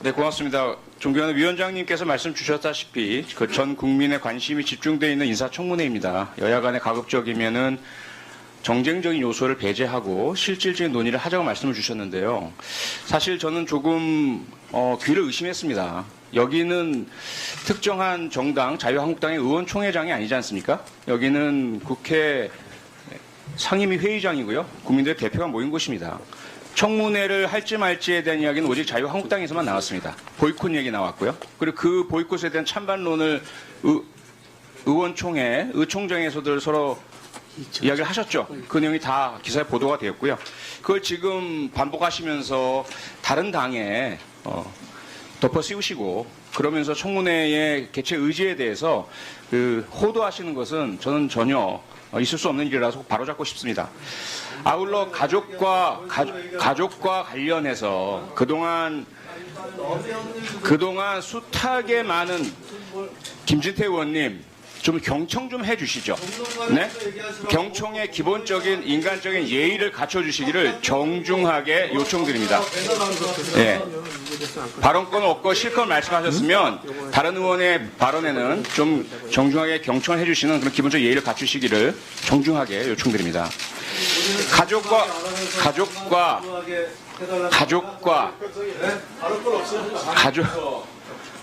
네, 고맙습니다. 존경하는 위원장님께서 말씀 주셨다시피 그 전 국민의 관심이 집중되어 있는 인사청문회입니다. 여야 간에 가급적이면은 정쟁적인 요소를 배제하고 실질적인 논의를 하자고 말씀을 주셨는데요. 사실 저는 조금 귀를 의심했습니다. 여기는 특정한 정당 자유한국당의 의원총회장이 아니지 않습니까? 여기는 국회 상임위 회의장이고요. 국민들의 대표가 모인 곳입니다. 청문회를 할지 말지에 대한 이야기는 오직 자유한국당에서만 나왔습니다. 보이콧 얘기 나왔고요. 그리고 그 보이콧에 대한 찬반론을 의원총회, 의총장에서들 서로 이야기를 하셨죠. 그 내용이 다 기사에 보도가 되었고요. 그걸 지금 반복하시면서 다른 당에 덮어 씌우시고 그러면서 청문회의 개최 의지에 대해서 호도하시는 것은 저는 전혀 있을 수 없는 일이라서 바로잡고 싶습니다. 아울러 가족과 관련해서 그동안 숱하게 많은 김진태 의원님 좀 경청 좀 해주시죠. 네? 경청의 기본적인 인간적인 예의를 갖춰주시기를 정중하게 요청드립니다. 네. 발언권 없고 실컷 말씀하셨으면 다른 의원의 발언에는 좀 정중하게 경청을 해주시는 그런 기본적 예의를 갖추시기를 정중하게 요청드립니다.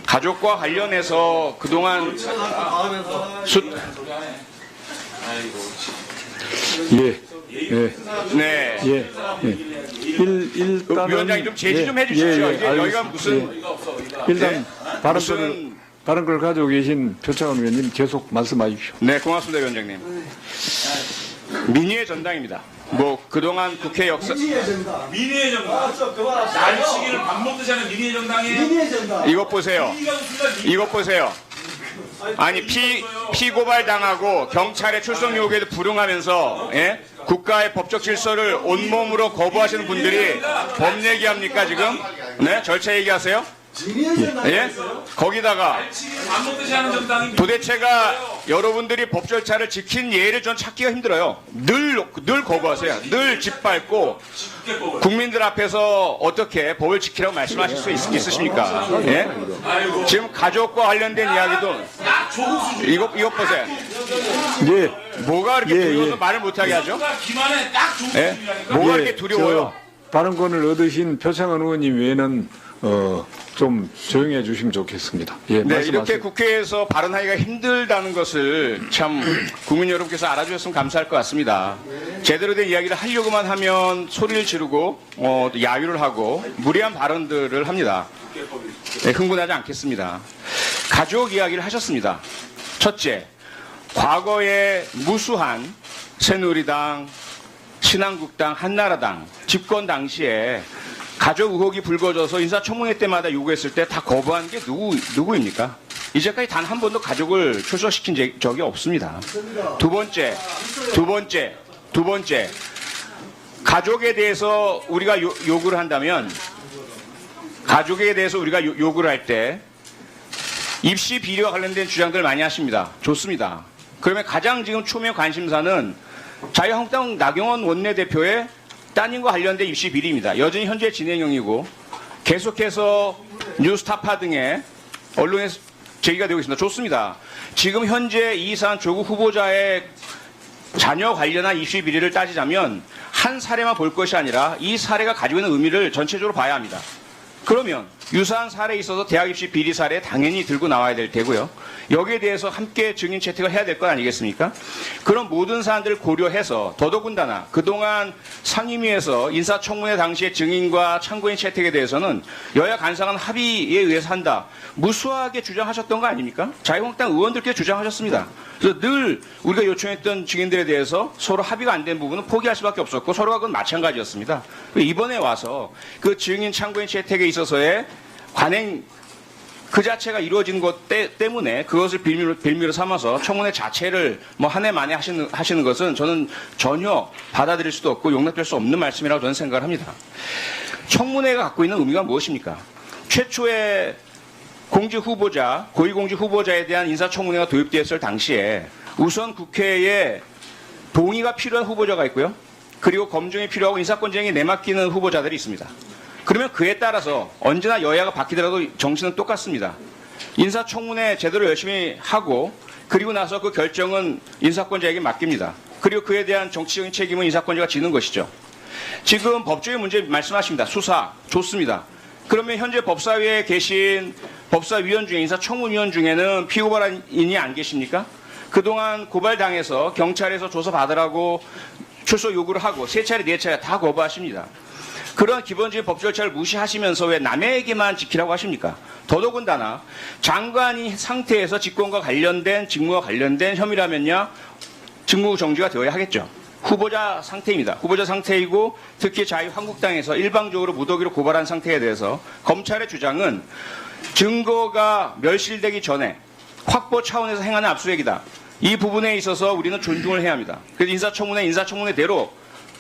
가족과 관련해서 그동안 일단 위원장님 좀 제지 좀 해주십시오. 이게 여기가 무슨 일단 다른 걸 가지고 계신 표창원 의원님 계속 말씀하십시오. 네, 고맙습니다, 위원장님. 민의의 전당입니다. 뭐 그동안 국회 역사 민의의 정당. 난치기를 밥 먹듯이 하는 민의의 정당이에요. 이것 보세요. 이것 보세요. 아니 피고발 당하고 경찰의 출석 요구에도 불응하면서 국가의 법적 질서를 온몸으로 거부하시는 분들이 법 얘기합니까 지금? 네, 절차 얘기하세요? 예? 거기다가 도대체가 여러분들이 법 절차를 지킨 예를 전 찾기가 힘들어요. 늘 거부하세요. 늘 짓밟고 국민들 앞에서 어떻게 법을 지키라고 말씀하실 수 있으십니까? 예? 지금 가족과 관련된 이야기도 이것 보세요. 예. 뭐가 그렇게 두려워서 말을 못하게 하죠? 예? 뭐가 그렇게 두려워요? 발언권을 얻으신 표창원 의원님 외에는 좀 조용해 주시면 좋겠습니다. 예, 네, 이렇게 국회에서 발언하기가 힘들다는 것을 참 국민 여러분께서 알아주셨으면 감사할 것 같습니다. 제대로 된 이야기를 하려고만 하면 소리를 지르고 야유를 하고 무리한 발언들을 합니다. 네, 흥분하지 않겠습니다. 가족 이야기를 하셨습니다. 첫째, 과거에 무수한 새누리당, 신한국당, 한나라당 집권 당시에 가족 의혹이 불거져서 인사청문회 때마다 요구했을 때 다 거부한 게 누구입니까? 이제까지 단 한 번도 가족을 출석시킨 적이 없습니다. 두 번째, 가족에 대해서 우리가 요구를 한다면, 가족에 대해서 우리가 요구를 할 때 입시 비리와 관련된 주장들 많이 하십니다. 좋습니다. 그러면 가장 지금 초미의 관심사는 자유한국당 나경원 원내대표의 따님과 관련된 입시 비리입니다. 여전히 현재 진행형이고 계속해서 뉴스타파 등의 언론에 제기가 되고 있습니다. 좋습니다. 지금 현재 이사한 조국 후보자의 자녀 관련한 입시 비리를 따지자면 한 사례만 볼 것이 아니라 이 사례가 가지고 있는 의미를 전체적으로 봐야 합니다. 그러면 유사한 사례에 있어서 대학 입시 비리 사례 당연히 들고 나와야 될 테고요. 여기에 대해서 함께 증인 채택을 해야 될 것 아니겠습니까? 그런 모든 사안들을 고려해서 더더군다나 그동안 상임위에서 인사청문회 당시의 증인과 참고인 채택에 대해서는 여야 간사간 합의에 의해서 한다. 무수하게 주장하셨던 거 아닙니까? 자유한국당 의원들께 주장하셨습니다. 그래서 늘 우리가 요청했던 증인들에 대해서 서로 합의가 안 된 부분은 포기할 수밖에 없었고 서로가 그건 마찬가지였습니다. 이번에 와서 그 증인 참고인 채택에 있어서의 관행 그 자체가 이루어진 것 때문에 그것을 빌미로 삼아서 청문회 자체를 한 해 만에 하시는 것은 저는 전혀 받아들일 수도 없고 용납될 수 없는 말씀이라고 저는 생각을 합니다. 청문회가 갖고 있는 의미가 무엇입니까? 최초의 고위공직 후보자에 대한 인사청문회가 도입되었을 당시에 우선 국회에 동의가 필요한 후보자가 있고요. 그리고 검증이 필요하고 인사권쟁이 내맡기는 후보자들이 있습니다. 그러면 그에 따라서 언제나 여야가 바뀌더라도 정신은 똑같습니다. 인사청문회 제대로 열심히 하고 그리고 나서 그 결정은 인사권자에게 맡깁니다. 그리고 그에 대한 정치적인 책임은 인사권자가 지는 것이죠. 지금 법조의 문제 말씀하십니다. 수사 좋습니다. 그러면 현재 법사위에 계신 법사위원 중에 인사청문위원 중에는 피고발인이 안 계십니까? 그동안 고발당해서 경찰에서 조사받으라고 출석 요구를 하고 3차례 4차례 다 거부하십니다. 그런 기본적인 법 절차를 무시하시면서 왜 남의 얘기만 지키라고 하십니까? 더더군다나 장관이 상태에서 직권과 관련된 직무와 관련된 혐의라면요 직무 정지가 되어야 하겠죠. 후보자 상태입니다. 후보자 상태이고 특히 자유한국당에서 일방적으로 무더기로 고발한 상태에 대해서 검찰의 주장은 증거가 멸실되기 전에 확보 차원에서 행하는 압수수색이다. 이 부분에 있어서 우리는 존중을 해야 합니다. 그래서 인사청문회대로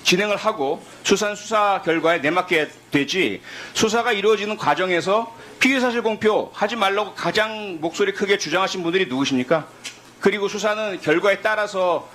진행을 하고 수사는 수사 결과에 내맡게 되지 수사가 이루어지는 과정에서 피의사실 공표하지 말라고 가장 목소리 크게 주장하신 분들이 누구십니까? 그리고 수사는 결과에 따라서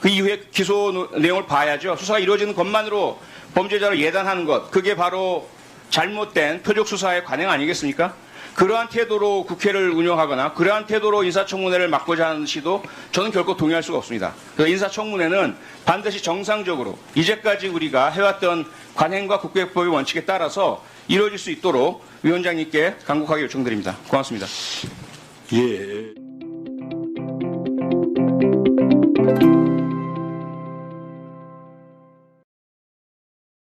그 이후에 기소 내용을 봐야죠. 수사가 이루어지는 것만으로 범죄자를 예단하는 것 그게 바로 잘못된 표적 수사의 관행 아니겠습니까? 그러한 태도로 국회를 운영하거나 그러한 태도로 인사청문회를 막고자 하는 시도 저는 결코 동의할 수가 없습니다. 그래서 인사청문회는 반드시 정상적으로 이제까지 우리가 해왔던 관행과 국회법의 원칙에 따라서 이루어질 수 있도록 위원장님께 간곡하게 요청드립니다. 고맙습니다. 예.